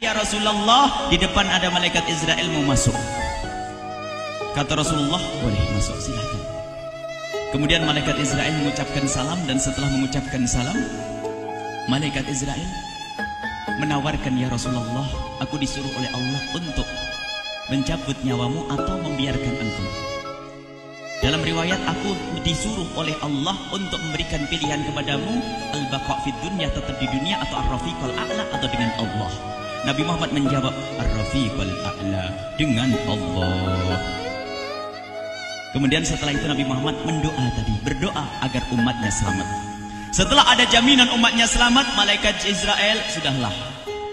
Ya Rasulullah, di depan ada malaikat Israel mau masuk. Kata Rasulullah, boleh masuk, silahkan. Kemudian malaikat Israel mengucapkan salam, dan setelah mengucapkan salam, malaikat Israel menawarkan, ya Rasulullah, aku disuruh oleh Allah untuk mencabut nyawamu atau membiarkan engkau. Dalam riwayat, aku disuruh oleh Allah untuk memberikan pilihan kepadamu, al-baqa' fid dunya, tetap di dunia, atau ar-rafiqal a'la, atau dengan Allah. Nabi Muhammad menjawab, ar-rafiqal a'la, dengan Allah. Kemudian setelah itu Nabi Muhammad berdoa agar umatnya selamat. Setelah ada jaminan umatnya selamat, malaikat Israel, sudahlah,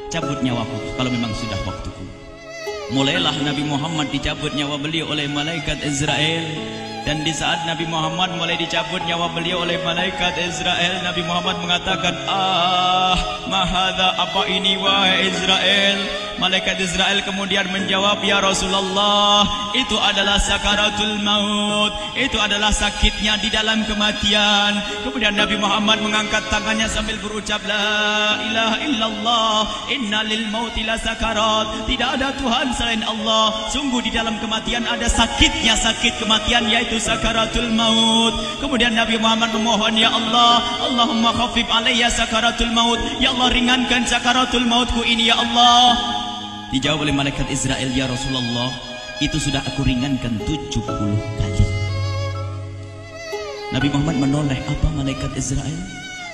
cabut nyawaku kalau memang sudah waktuku. Mulailah Nabi Muhammad dicabut nyawa beliau oleh malaikat Israel. Dan di saat Nabi Muhammad mulai dicabut nyawa beliau oleh malaikat Israel, Nabi Muhammad mengatakan, mahadha, apa ini wahai Israel? Malaikat Israel kemudian menjawab, ya Rasulullah, itu adalah sakaratul maut, itu adalah sakitnya di dalam kematian. Kemudian Nabi Muhammad mengangkat tangannya sambil berucap, la ilaha illallah, inna lil mauti la sakarat, tidak ada Tuhan selain Allah, sungguh di dalam kematian ada sakitnya, sakit kematian, yaitu sakaratul maut. Kemudian Nabi Muhammad memohon, ya Allah, Allahumma khafif alayya sakaratul maut, ya Allah, ringankan sakaratul mautku ini, ya Allah. Dijawab oleh malaikat Israel, ya Rasulullah, itu sudah aku ringankan 70 kali. Nabi Muhammad menoleh, apa malaikat Israel?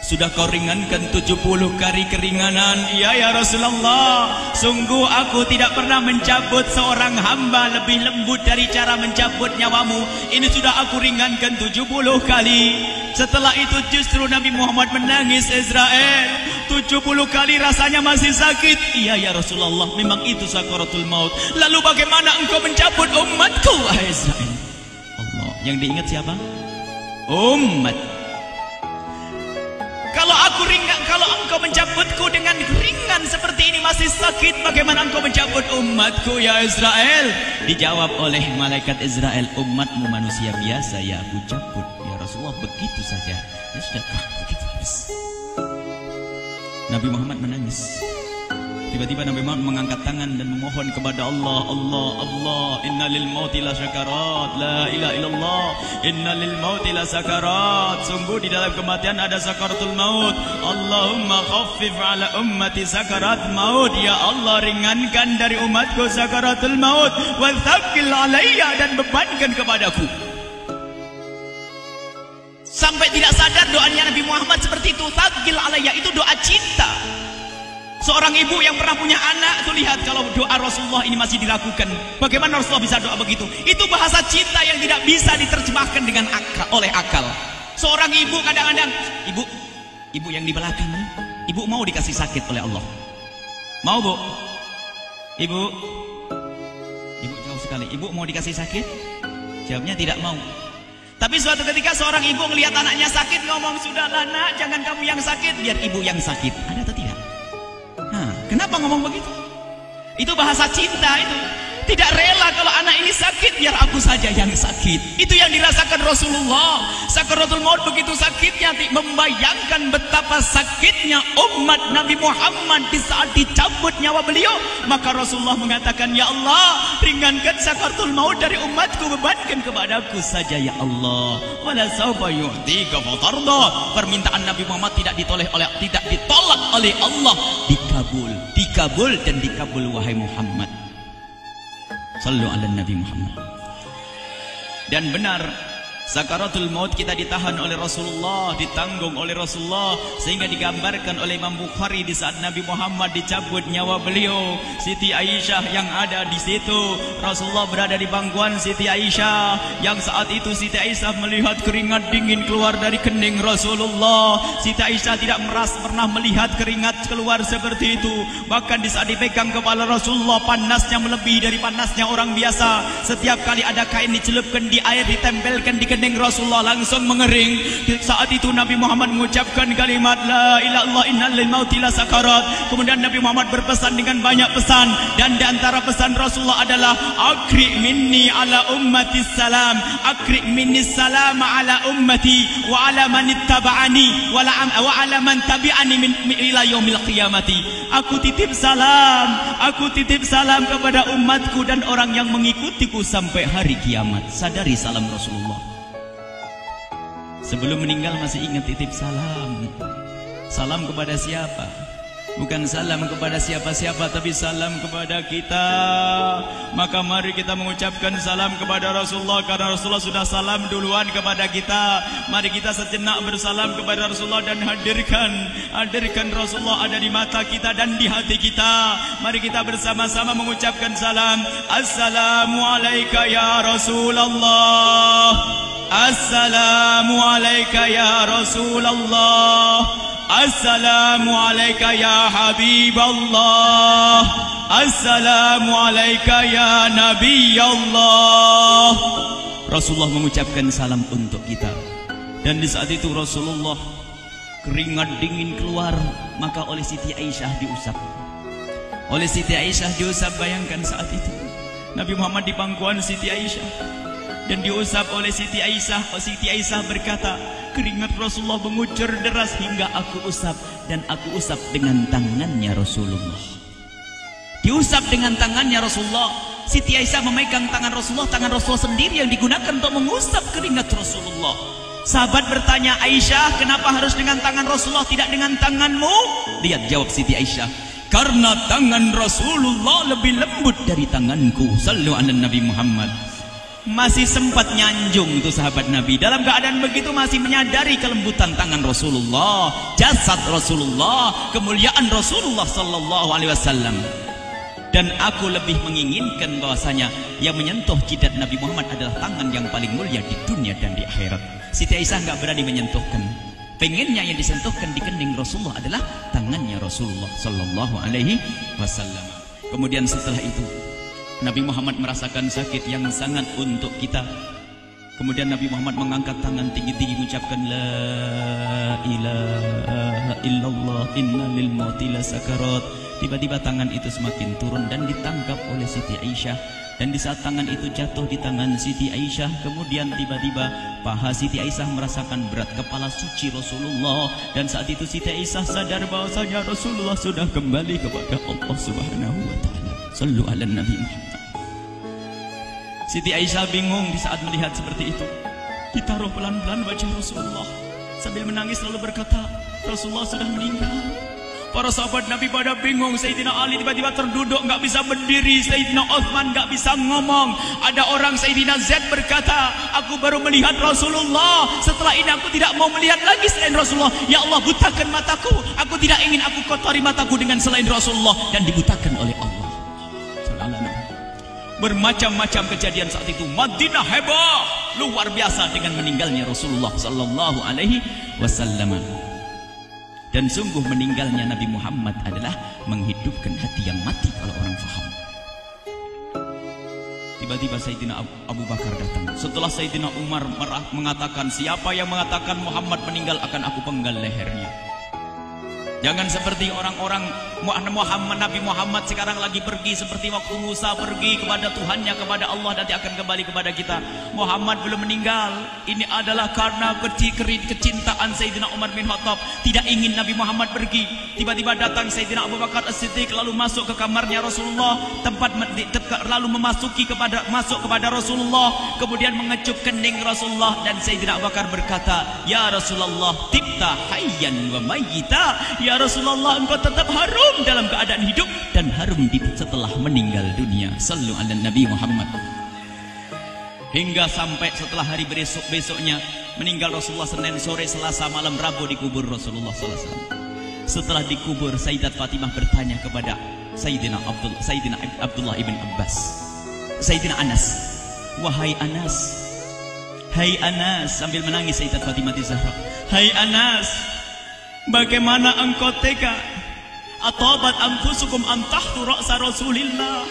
Sudah kau ringankan 70 kali keringanan? Iya ya Rasulullah, sungguh aku tidak pernah mencabut seorang hamba lebih lembut dari cara mencabut nyawamu. Ini sudah aku ringankan 70 kali. Setelah itu justru Nabi Muhammad menangis, Israel, 70 kali rasanya masih sakit. Iya ya Rasulullah, memang itu sakaratul maut. Lalu bagaimana engkau mencabut umatku, wahai Israel? Allah, yang diingat siapa? Umat. Kalau engkau mencabutku dengan ringan seperti ini masih sakit, bagaimana engkau mencabut umatku, ya Israel? Dijawab oleh malaikat Israel, umatmu manusia biasa, ya aku cabut. Ya Rasulullah, begitu saja. Ya sudah, begitu habis. Nabi Muhammad menangis. Tiba-tiba Nabi Muhammad mengangkat tangan dan memohon kepada Allah, Allah, Allah, inna lil mauti la sakarat, la ilaha illallah, inna lil mauti la sakarat, sungguh di dalam kematian ada sakaratul maut. Allahumma khaffif ala ummati sakarat maut, ya Allah, ringankan dari umatku sakaratul maut, wa thaqqil alayya, dan bebankan kepadaku. Sampai tidak sadar doanya Nabi Muhammad seperti itu. Thaqqil alayya itu doa cinta. Seorang ibu yang pernah punya anak, tuh lihat kalau doa Rasulullah ini masih dilakukan. Bagaimana Rasulullah bisa doa begitu? Itu bahasa cinta yang tidak bisa diterjemahkan dengan oleh akal. Seorang ibu kadang-kadang, ibu yang di belakang, ibu mau dikasih sakit oleh Allah? Mau, Bu? Ibu jauh sekali. Ibu mau dikasih sakit? Jawabnya tidak mau. Tapi suatu ketika seorang ibu melihat anaknya sakit, ngomong, sudahlah nak, jangan kamu yang sakit, biar ibu yang sakit. Ada atau tidak? Kenapa ngomong begitu? Itu bahasa cinta itu. Tidak rela kalau anak ini sakit, biar aku saja yang sakit. Itu yang dirasakan Rasulullah. Sakaratul maut begitu sakitnya, membayangkan betapa sakitnya umat Nabi Muhammad di saat dicabut nyawa beliau. Maka Rasulullah mengatakan, ya Allah, ringankan sakaratul maut dari umatku, bebankan kepadaku saja, ya Allah. Wala sawfa yu'tika fatarda. Permintaan Nabi Muhammad tidak ditolak oleh Allah, dikabul dan dikabul, wahai Muhammad. Sallu ala Nabi Muhammad. Dan benar, sakaratul maut kita ditahan oleh Rasulullah, ditanggung oleh Rasulullah, sehingga digambarkan oleh Imam Bukhari di saat Nabi Muhammad dicabut nyawa beliau, Siti Aisyah yang ada di situ. Rasulullah berada di pangkuan Siti Aisyah, yang saat itu Siti Aisyah melihat keringat dingin keluar dari kening Rasulullah. Siti Aisyah tidak pernah melihat keringat keluar seperti itu. Bahkan di saat dipegang kepala Rasulullah, panasnya melebihi dari panasnya orang biasa. Setiap kali ada kain dicelupkan di air, ditempelkan di kening Rasulullah langsung mengering. Saat itu Nabi Muhammad mengucapkan kalimat la ilaha illallah innal lil mauti la sakarat. Kemudian Nabi Muhammad berpesan dengan banyak pesan, dan di antara pesan Rasulullah adalah akri minni ala ummati salam, akri minni salam ala ummati wa ala man ittaba'ani wa ala man tabi'ani min ila yaumil qiyamati. Aku titip salam kepada umatku dan orang yang mengikutiku sampai hari kiamat. Sadari salam Rasulullah. Sebelum meninggal masih ingat titip salam. Salam kepada siapa? Bukan salam kepada siapa-siapa, tapi salam kepada kita. Maka mari kita mengucapkan salam kepada Rasulullah, karena Rasulullah sudah salam duluan kepada kita. Mari kita sejenak bersalam kepada Rasulullah dan hadirkan Rasulullah ada di mata kita dan di hati kita. Mari kita bersama-sama mengucapkan salam. Assalamualaikum ya Rasulullah. Assalamualaikum ya Rasulullah. Assalamualaikum ya Habiballah. Assalamualaikum ya Nabi Allah. Rasulullah mengucapkan salam untuk kita. Dan di saat itu Rasulullah keringat dingin keluar, maka oleh Siti Aisyah diusap. Oleh Siti Aisyah diusap, bayangkan saat itu Nabi Muhammad di pangkuan Siti Aisyah dan diusap oleh Siti Aisyah. Siti Aisyah berkata, keringat Rasulullah mengucur deras hingga aku usap, dan aku usap dengan tangannya Rasulullah. Diusap dengan tangannya Rasulullah. Siti Aisyah memegang tangan Rasulullah sendiri yang digunakan untuk mengusap keringat Rasulullah. Sahabat bertanya, Aisyah, kenapa harus dengan tangan Rasulullah tidak dengan tanganmu? Lihat jawab Siti Aisyah, karena tangan Rasulullah lebih lembut dari tanganku. Sallu ala Nabi Muhammad. Masih sempat nyanjung itu sahabat Nabi. Dalam keadaan begitu masih menyadari kelembutan tangan Rasulullah, jasad Rasulullah, kemuliaan Rasulullah sallallahu alaihi wasallam. Dan aku lebih menginginkan bahwasanya yang menyentuh jidat Nabi Muhammad adalah tangan yang paling mulia di dunia dan di akhirat. Siti Aisyah enggak berani menyentuhkan. Pengennya yang disentuhkan di kening Rasulullah adalah tangannya Rasulullah sallallahu alaihi wasallam. Kemudian setelah itu Nabi Muhammad merasakan sakit yang sangat untuk kita. Kemudian Nabi Muhammad mengangkat tangan tinggi-tinggi mengucapkan la ilaha illallah inna lil mauti la sakarat. Tiba-tiba tangan itu semakin turun dan ditangkap oleh Siti Aisyah. Dan di saat tangan itu jatuh di tangan Siti Aisyah, kemudian tiba-tiba paha Siti Aisyah merasakan berat kepala suci Rasulullah. Dan saat itu Siti Aisyah sadar bahwasanya Rasulullah sudah kembali kepada Allah Subhanahu wa taala. Sallu ala Nabi Muhammad. Siti Aisyah bingung di saat melihat seperti itu. Ditaruh pelan-pelan wajah Rasulullah sambil menangis lalu berkata, Rasulullah sudah meninggal. Para sahabat Nabi pada bingung. Sayyidina Ali tiba-tiba terduduk, nggak bisa berdiri. Sayyidina Utsman nggak bisa ngomong. Ada orang Sayyidina Zaid berkata, aku baru melihat Rasulullah. Setelah ini aku tidak mau melihat lagi selain Rasulullah. Ya Allah, butakan mataku. Aku tidak ingin aku kotori mataku dengan selain Rasulullah. Dan dibutakan oleh Allah. Bermacam-macam kejadian saat itu. Madinah heboh luar biasa dengan meninggalnya Rasulullah sallallahu alaihi wasallam. Dan sungguh meninggalnya Nabi Muhammad adalah menghidupkan hati yang mati kalau orang faham. Tiba-tiba Sayyidina Abu Bakar datang. Setelah Sayyidina Umar mengatakan, siapa yang mengatakan Muhammad meninggal akan aku penggal lehernya. Jangan seperti orang-orang Nabi Muhammad sekarang lagi pergi seperti waktu Musa pergi kepada Tuhannya, kepada Allah, nanti akan kembali kepada kita. Muhammad belum meninggal. Ini adalah karena kecintaan Sayyidina Umar bin Khattab, tidak ingin Nabi Muhammad pergi. Tiba-tiba datang Sayyidina Abu Bakar As-Siddiq lalu masuk ke kamarnya Rasulullah, lalu masuk kepada Rasulullah, kemudian mengecup kening Rasulullah. Dan Sayyidina Abu Bakar berkata, ya Rasulullah, tibta hayyan wa mayyita. Ya Rasulullah, engkau tetap harum dalam keadaan hidup dan harum setelah meninggal dunia. Sallu ala Nabi Muhammad. Hingga sampai setelah hari besoknya meninggal Rasulullah, Senin sore, Selasa malam, Rabu dikubur Rasulullah sallallahu alaihi wasallam. Setelah dikubur, Sayyidat Fatimah bertanya kepada Sayyidina Abdullah ibn Abbas, Sayyidina Anas, wahai Anas, hai Anas, sambil menangis Sayyidat Fatimah Zahra, hai Anas, bagaimana engkau tega? Atabat anfusukum an tahtu ra'sa Rasulillah.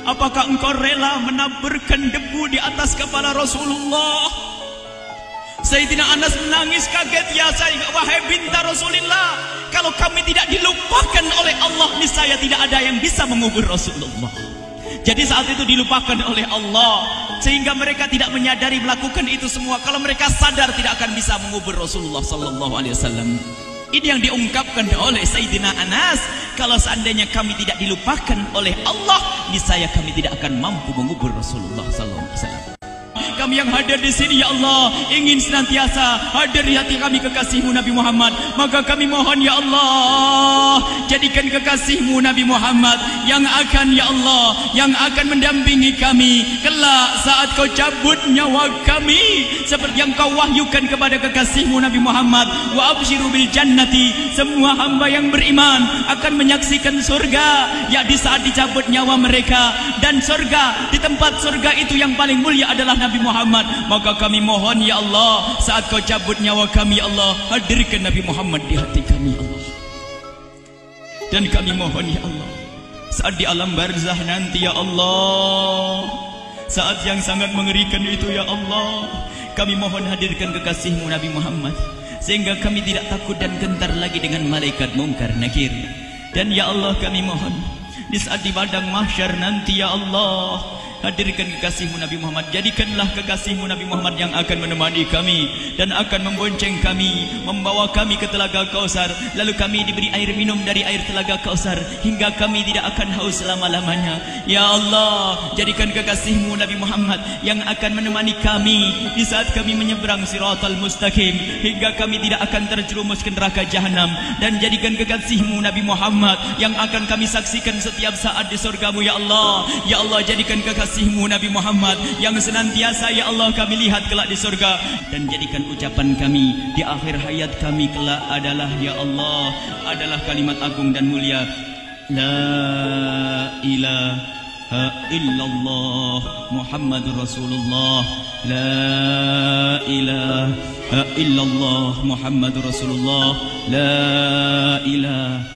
Apakah engkau rela menaburkan debu di atas kepala Rasulullah? Sayyidina Anas menangis kaget, ya wahai binta Rasulullah, kalau kami tidak dilupakan oleh Allah, niscaya tidak ada yang bisa mengubur Rasulullah. Jadi saat itu dilupakan oleh Allah, sehingga mereka tidak menyadari melakukan itu semua. Kalau mereka sadar, tidak akan bisa mengubur Rasulullah sallallahu alaihi wasallam. Ini yang diungkapkan oleh Sayyidina Anas, kalau seandainya kami tidak dilupakan oleh Allah, niscaya kami tidak akan mampu mengubur Rasulullah sallallahu alaihi wasallam. Kami yang hadir di sini, ya Allah, ingin senantiasa hadir di hati kami kekasih-Mu Nabi Muhammad. Maka kami mohon, ya Allah, jadikan kekasih-Mu Nabi Muhammad yang akan, ya Allah, yang akan mendampingi kami kelak saat Kau cabut nyawa kami, seperti yang Kau wahyukan kepada kekasih-Mu Nabi Muhammad. Wa abshiru bil jannati, semua hamba yang beriman akan menyaksikan surga, ya di saat dicabut nyawa mereka. Dan surga, di tempat surga itu yang paling mulia adalah Nabi Muhammad. Maka kami mohon, ya Allah, saat Kau cabut nyawa kami, ya Allah, hadirkan Nabi Muhammad di hati kami, ya Allah. Dan kami mohon, ya Allah, saat di alam barzah nanti, ya Allah, saat yang sangat mengerikan itu, ya Allah, kami mohon hadirkan kekasih-Mu Nabi Muhammad, sehingga kami tidak takut dan gentar lagi dengan malaikat mungkar nakir. Dan ya Allah, kami mohon di saat di padang mahsyar nanti, ya Allah, hadirkan kekasih-Mu Nabi Muhammad. Jadikanlah kekasih-Mu Nabi Muhammad yang akan menemani kami dan akan membonceng kami, membawa kami ke telaga Kausar. Lalu kami diberi air minum dari air telaga Kausar hingga kami tidak akan haus selama-lamanya. Ya Allah, jadikan kekasih-Mu Nabi Muhammad yang akan menemani kami di saat kami menyeberang Siratal Mustaqim hingga kami tidak akan terjerumus ke neraka Jahanam. Dan jadikan kekasih-Mu Nabi Muhammad yang akan kami saksikan setiap saat di surga-Mu, ya Allah. Ya Allah, jadikan kekasih-Mu Nabi Muhammad yang senantiasa, ya Allah, kami lihat kelak di surga. Dan jadikan ucapan kami di akhir hayat kami kelak adalah, ya Allah, adalah kalimat agung dan mulia, La ilaha illallah Muhammadur Rasulullah. La ilaha illallah Muhammadur Rasulullah. La ilaha